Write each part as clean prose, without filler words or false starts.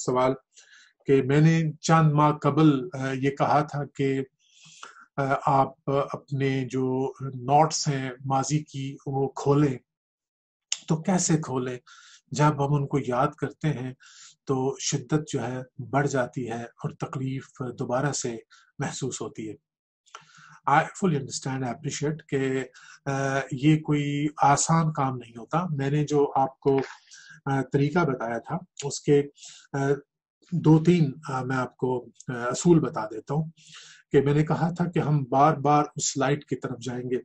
سوال کہ میں نے چند ماہ قبل یہ کہا تھا کہ آپ اپنے جو نوٹس ہیں ماضی کی وہ کھولیں، تو کیسے کھولیں؟ جب ہم ان کو یاد کرتے ہیں تو شدت جو ہے بڑھ جاتی ہے اور تکلیف دوبارہ سے محسوس ہوتی ہے۔ I fully understand, I appreciate کہ یہ کوئی آسان کام نہیں ہوتا۔ میں نے جو آپ کو طریقہ بتایا تھا اس کے دو تین میں آپ کو اصول بتا دیتا ہوں کہ میں نے کہا تھا کہ ہم بار بار اس سلائڈ کی طرف جائیں گے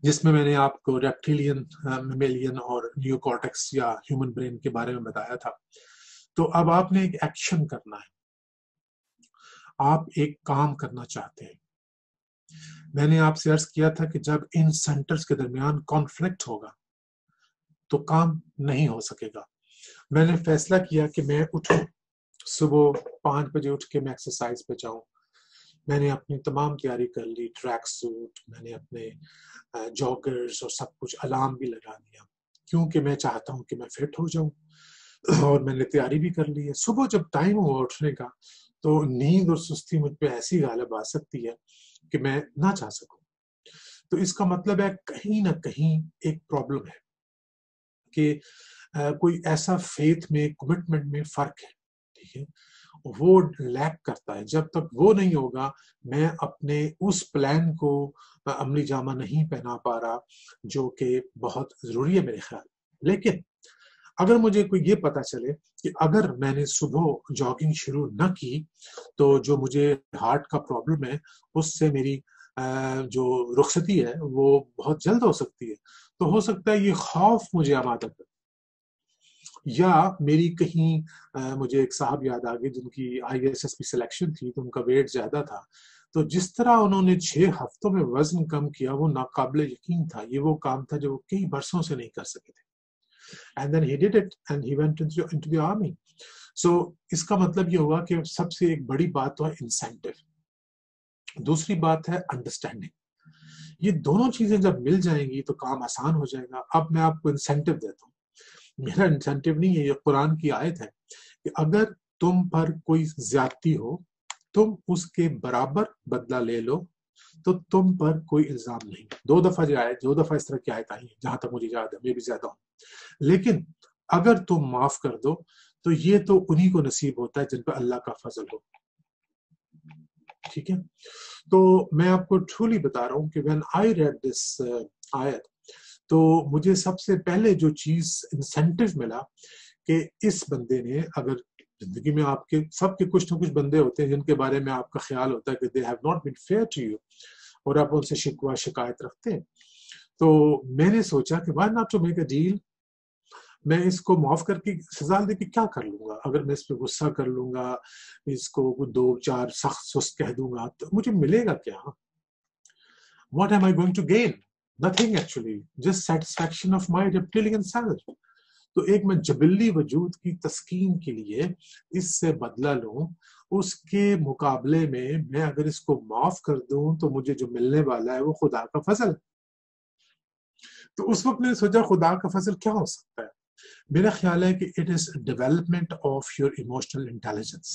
جس میں نے آپ کو ریپٹیلین، میملین اور نیو کارٹیکس یا ہیومن برین کے بارے میں بتایا تھا۔ تو اب آپ نے ایک ایکشن کرنا ہے، آپ ایک کام کرنا چاہتے ہیں۔ میں نے آپ سے عرض کیا تھا کہ جب ان سینٹرز کے درمیان کانفلکٹ ہوگا تو کام نہیں ہو سکے گا۔ میں نے فیصلہ کیا کہ میں اٹھوں، صبح 5 بجے اٹھ کے میں ایکسرسائز پہ جاؤں۔ میں نے اپنی تمام تیاری کر لی، ٹریک سوٹ، میں نے اپنے جاگرز اور سب کچھ، الارم بھی لگا دیا کیونکہ میں چاہتا ہوں کہ میں فٹ ہو جاؤں، اور میں نے تیاری بھی کر لی ہے۔ صبح جب ٹائم ہوا اٹھنے کا تو نیند اور سستی مجھ پہ ایسی غالب آ سکتی ہے کہ میں نہ چاہ سکوں۔ تو اس کا مطلب ہے کہیں نہ کہیں ایک پرابلم ہے کہ کوئی ایسا فیتھ میں، کمٹمنٹ میں فرق ہے، ٹھیک ہے، وہ لیک کرتا ہے۔ جب تک وہ نہیں ہوگا میں اپنے اس پلان کو عملی جامہ نہیں پہنا پا رہا جو کہ بہت ضروری ہے میرے خیال۔ لیکن اگر مجھے کوئی یہ پتا چلے کہ اگر میں نے صبح جاگنگ شروع نہ کی تو جو مجھے ہارٹ کا پرابلم ہے اس سے میری جو رخصتی ہے وہ بہت جلد ہو سکتی ہے، تو ہو سکتا ہے یہ خوف مجھے آمادہ کر، یا میری کہیں مجھے ایک صاحب یاد آ گئے جن کی ISS کی سلیکشن تھی تو ان کا ویٹ زیادہ تھا، تو جس طرح انہوں نے 6 ہفتوں میں وزن کم کیا وہ ناقابل یقین تھا۔ یہ وہ کام تھا جو وہ کئی برسوں سے نہیں کر سکے تھے۔ And then he did it and he went into the army. So اس کا مطلب یہ ہوا کہ سب سے ایک بڑی بات تو ہے انسینٹیو، دوسری بات ہے انڈرسٹینڈنگ۔ یہ دونوں چیزیں جب مل جائیں گی تو کام آسان ہو جائے گا۔ اب میں آپ کو انسینٹیو دیتا ہوں، میرا انسینٹیو نہیں ہے، یہ قرآن کی آیت ہے کہ اگر تم پر کوئی زیادتی ہو تم اس کے برابر بدلہ لے لو تو تم پر کوئی الزام نہیں۔ 2 دفعہ جو آئے، 2 دفعہ اس طرح کی آیت آئی ہیں جہاں تک مجھے یاد ہے، میں بھی زیادہ ہوں۔ لیکن اگر تم معاف کر دو تو یہ تو انہی کو نصیب ہوتا ہے جن پہ اللہ کا فضل ہو، ٹھیک ہے۔ تو میں آپ کو ٹرولی بتا رہا ہوں کہ when I read this آیت تو مجھے سب سے پہلے جو چیز انسینٹیو ملا کہ اس بندے نے، اگر زندگی میں آپ کے سب کے کچھ نہ کچھ بندے ہوتے ہیں جن کے بارے میں آپ کا خیال ہوتا ہے کہ they have not been fair to you اور آپ ان سے شکوہ شکایت رکھتے ہیں، تو میں نے سوچا کہ why not to make a deal، میں اس کو معاف کر کے سزا دے کے کیا کر لوں گا؟ اگر میں اس پہ غصہ کر لوں گا، اس کو 2-4 سخت سست کہہ دوں گا تو مجھے ملے گا کیا؟ What am I going to gain? Nothing actually, just satisfaction of my reptilian self. تو ایک میں جبلی وجود کی تسکین کے لیے اس سے بدلہ لوں، اس کے مقابلے میں اگر اس کو معاف کر دوں تو مجھے جو ملنے والا ہے وہ خدا کا فضل۔ تو اس وقت میں نے سوچا خدا کا فضل کیا ہو سکتا ہے؟ میرا خیال ہے کہ it is development of your emotional intelligence.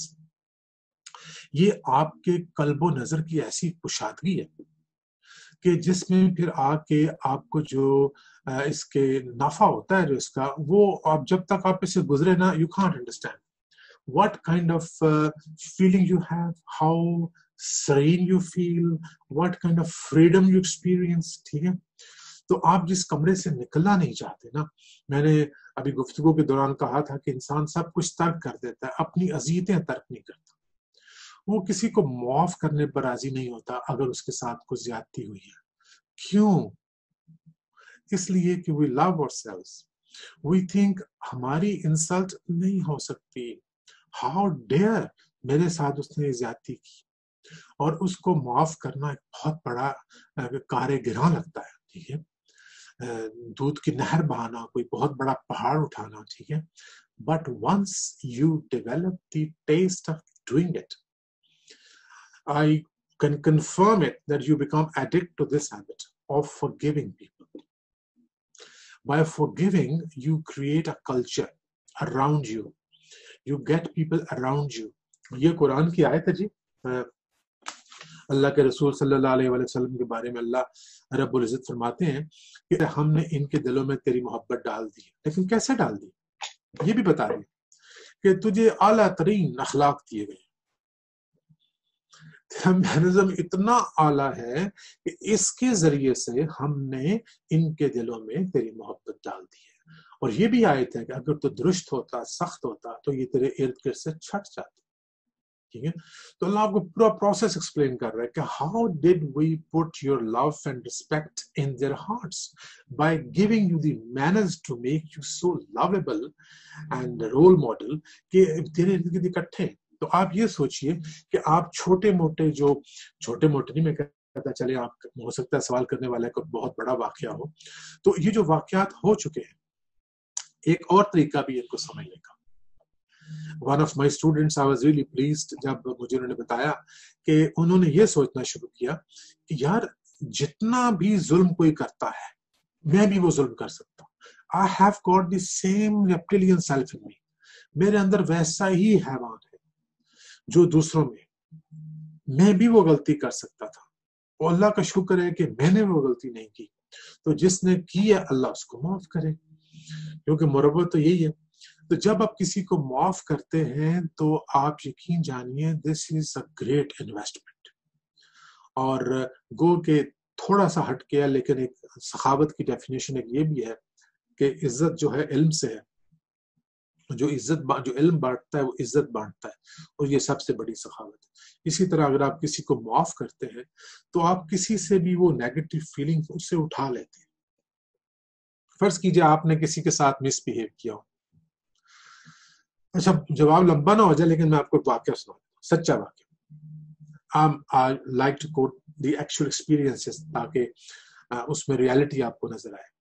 یہ آپ کے قلب و نظر کی ایسی کشادگی ہے کہ جس میں پھر آ کے آپ کو جو اس کے نفع ہوتا ہے جو اس کا، وہ آپ جب تک آپ اسے گزرے نا، you can't understand what kind of feeling you have, how serene you feel, what kind of freedom you experience، ٹھیک ہے۔ تو آپ جس کمرے سے نکلنا نہیں چاہتے نا، میں نے ابھی گفتگو کے دوران کہا تھا کہ انسان سب کچھ ترک کر دیتا ہے، اپنی اذیتیں ترک نہیں کرتا، وہ کسی کو معاف کرنے پر راضی نہیں ہوتا اگر اس کے ساتھ کچھ زیادتی ہوئی ہے۔ کیوں؟ اس لیے کہ we love ourselves, we think ہماری انسلٹ نہیں ہو سکتی، how dare میرے ساتھ اس نے زیادتی کی، اور اس کو معاف کرنا ایک بہت بڑا کار گراں لگتا ہے، ٹھیک ہے۔ دودھ کی نہر بہانا کوئی بہت بڑا پہاڑ اٹھانا، ٹھیک ہے، but once you develop the taste of doing it, I can confirm it that you become addict to this habit of forgiving people. By forgiving, you create a culture around you. you get people around you. یہ قرآن کی آیت ہے جی. اللہ کے رسول صلی اللہ علیہ وسلم کے بارے میں اللہ رب العزت فرماتے ہیں کہ ہم نے ان کے دلوں میں تیری محبت ڈال دی. لیکن کیسے ڈال دی یہ بھی بتا دیں کہ تجھے اعلیٰ ترین اخلاق دیے گئے. میکانزم اتنا اعلیٰ ہے کہ اس کے ذریعے سے ہم نے ان کے دلوں میں تیری محبت ڈال دی ہے. اور یہ بھی آیت ہے کہ اگر تو درست ہوتا سخت ہوتا تو یہ تیرے ارد گرد سے چھٹ جاتا. ٹھیک ہے. تو اللہ آپ کو پورا پروسیس ایکسپلین کر رہا ہے کہ how did we put your love and respect in their hearts by giving you the manners to make you so lovable and role model کہ تیرے ارد گرد اکٹھے. تو آپ یہ سوچئے کہ آپ چھوٹے موٹے نہیں میں کہتا چلے آپ ہو سکتا ہے سوال کرنے والے کو بہت بڑا واقعہ ہو. تو یہ جو واقعات ہو چکے ہیں ایک اور طریقہ بھی ان کو سمجھنے کا. One of my students, I was really pleased جب مجھے انہوں نے بتایا کہ انہوں نے یہ سوچنا شروع کیا کہ یار جتنا بھی ظلم کوئی کرتا ہے میں بھی وہ ظلم کر سکتا ہوں. I have got the same reptilian self in me. میرے اندر ویسا ہی حیوان ہے جو دوسروں میں بھی وہ غلطی کر سکتا تھا. اور اللہ کا شکر ہے کہ میں نے وہ غلطی نہیں کی. تو جس نے کی ہے اللہ اس کو معاف کرے, کیونکہ مربت تو یہی ہے. تو جب آپ کسی کو معاف کرتے ہیں تو آپ یقین جانیے دس از اے گریٹ انویسٹمنٹ. اور گو کہ تھوڑا سا ہٹ گیا لیکن ایک سخاوت کی ڈیفینیشن ایک یہ بھی ہے کہ عزت جو ہے علم سے ہے. جو علم بانٹتا ہے وہ عزت بانٹتا ہے, اور یہ سب سے بڑی سخاوت ہے. اسی طرح اگر آپ کسی کو معاف کرتے ہیں تو آپ کسی سے بھی وہ نیگیٹو فیلنگ اس سے اٹھا لیتے ہیں. فرض کیجئے آپ نے کسی کے ساتھ مس بہیو کیا ہو. اچھا جواب لمبا نہ ہو جائے لیکن میں آپ کو واقعہ سناؤں, سچا واقعہ. I like to quote the actual experiences تاکہ اس میں ریالٹی آپ کو نظر آئے.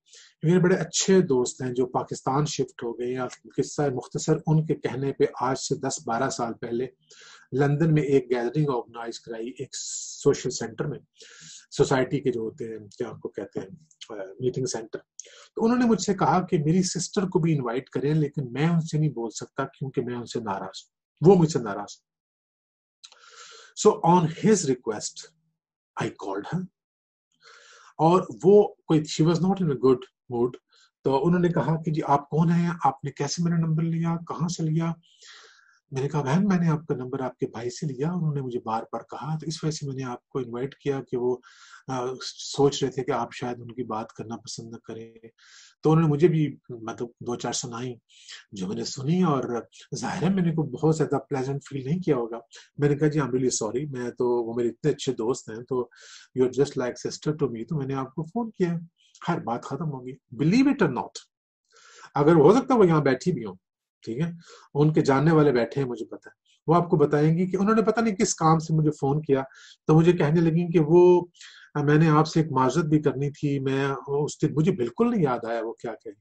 میرے بڑے اچھے دوست ہیں جو پاکستان شفٹ ہو گئے ہیں. قصہ مختصر ان کے کہنے پہ آج سے 10-12 سال پہلے لندن میں ایک گیدرنگ آرگنائز کرائی ایک سوشل سینٹر میں, سوسائٹی کے جو ہوتے ہیں کیا آپ کو کہتے ہیں میٹنگ سینٹر. تو انہوں نے مجھ سے کہا کہ میری سسٹر کو بھی انوائٹ کریں لیکن میں ان سے نہیں بول سکتا کیونکہ میں ان سے ناراض ہوں, وہ مجھ سے ناراض. So on his request I called her. اور وہ کوئی she was not in a good mood. تو انہوں نے کہا کہ جی آپ کون ہیں, آپ نے کیسے میرا نمبر لیا, کہاں سے لیا. میں نے کہا بہن میں نے آپ کا نمبر آپ کے بھائی سے لیا, انہوں نے مجھے بار بار کہا تو اس وجہ سے میں نے آپ کو انوائٹ کیا کہ وہ سوچ رہے تھے کہ آپ شاید ان کی بات کرنا پسند نہ کریں. تو انہوں نے مجھے بھی مطلب 2-4 سنائی جو میں نے سنی, اور ظاہر ہے میں نے کوئی بہت زیادہ پلیزنٹ فیل نہیں کیا ہوگا. میں نے کہا جی I'm really sorry, میں تو وہ میرے اتنے اچھے دوست ہیں تو you're just like sister to me, تو میں نے آپ کو فون کیا. ہر بات ختم ہوگی. Believe it or not, اگر ہو سکتا ہے وہ یہاں بیٹھی بھی ہوں, ٹھیک ہے, ان کے جاننے والے بیٹھے ہیں مجھے پتا ہے, وہ آپ کو بتائیں گی کہ انہوں نے پتہ نہیں کس کام سے مجھے فون کیا. تو مجھے کہنے لگیں کہ وہ میں نے آپ سے ایک معذرت بھی کرنی تھی, میں اس دن مجھے بالکل نہیں یاد آیا وہ کیا کہیں.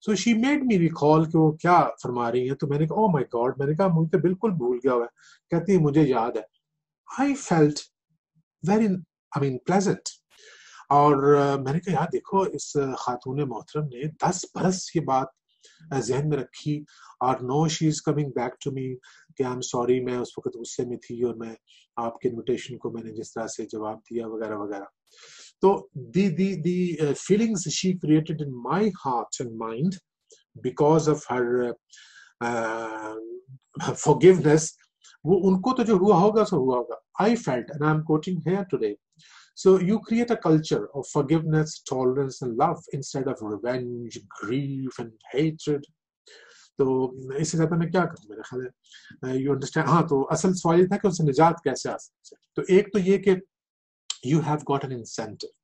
سو شی میڈ می ریکال کہ وہ کیا فرما رہی ہیں. تو میں نے کہا او مائی گاڈ, میں نے کہا مجھے بالکل بھول گیا ہوا ہے. کہتی ہے مجھے یاد ہے. I felt very pleasant. اور میں نے کہا یار دیکھو اس خاتون محترم نے 10 برس یہ بات ذہن میں رکھی, اور now she is coming back to me کہ آئی ایم سوری, میں اس وقت غصے میں تھی اور میں آپ کے انویٹیشن کو میں نے جس طرح سے جواب دیا وغیرہ وغیرہ. تو the feelings she created in my heart and mind because of her forgiveness, وہ ان کو تو جو ہوا ہوگا سو ہوا ہوگا. I felt, and I'm quoting here today, so you create a culture of forgiveness, tolerance and love instead of revenge, grief and hatred. تو اس سے زیادہ میں کیا کروں, میرا خیال ہے یو انڈرسٹینڈ. ہاں تو اصل سوال یہ تھا کہ ان سے نجات کیسے آ سکتے. تو ایک تو یہ کہ you have got an incentive.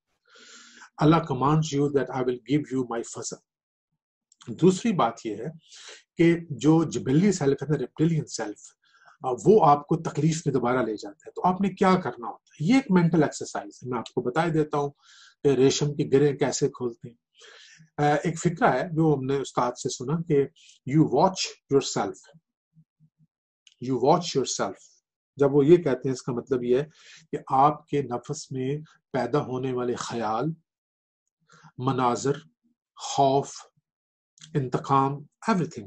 Allah commands you that I will give you my fazl. دوسری بات یہ ہے کہ جو جبلی سیلف ہے نا, ریپٹیلین سیلف, وہ آپ کو تکلیف میں دوبارہ لے جاتا ہے. تو آپ نے کیا کرنا ہوتا ہے, یہ ایک مینٹل ایکسرسائز ہے. میں آپ کو بتا دیتا ہوں کہ ریشم کی گرہیں کیسے کھولتے ہیں. ایک فکرہ ہے جو ہم نے استاد سے سنا کہ you watch yourself. You watch yourself. جب وہ یہ کہتے ہیں اس کا مطلب یہ ہے کہ آپ کے نفس میں پیدا ہونے والے خیال, مناظر, خوف, انتقام, every thing,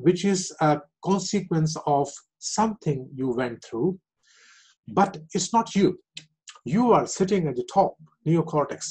which is a consequence of something you went through, but it's not you. You are sitting at the top, neocortex.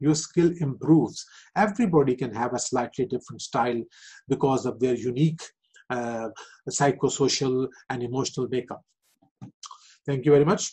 your skill improves. Everybody can have a slightly different style because of their unique psychosocial and emotional makeup. Thank you very much.